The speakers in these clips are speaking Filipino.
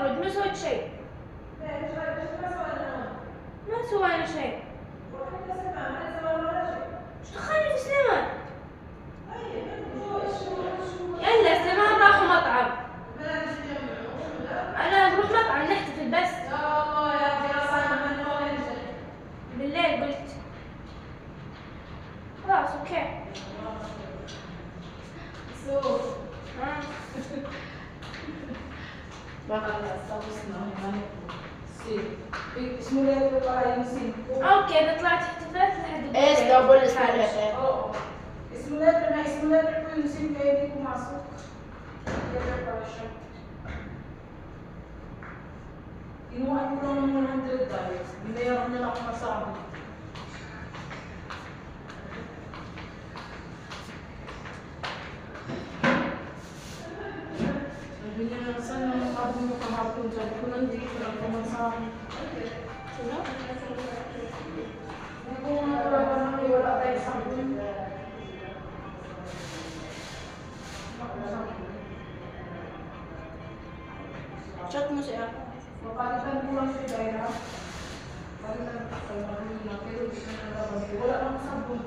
اخرج، ما سويت شيء. ما سوينا شيء. ايش دخلني في سليمان؟ يلا سليمان راحوا مطعم. انا بروح مطعم نحتفل بس. بالليل قلت. خلاص اوكي. اوكي اذا طلعت احتفلت لحد ايش قبل اسمه Kinuha ko lang ng $100. Binayaran nila ako kasama. Sabi niya, saan ang makabot mo kahapon? Sabi ko, nandito lang naman sa akin. Sino? Hindi ko nga talaga nang wala tayo sa akin. Chat mo siya. Mapalitan ko lang siya dahil ha. Palitan ko sa marunong na pero di na nalaman. Wala nang sabon.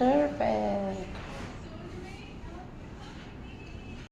Perfect.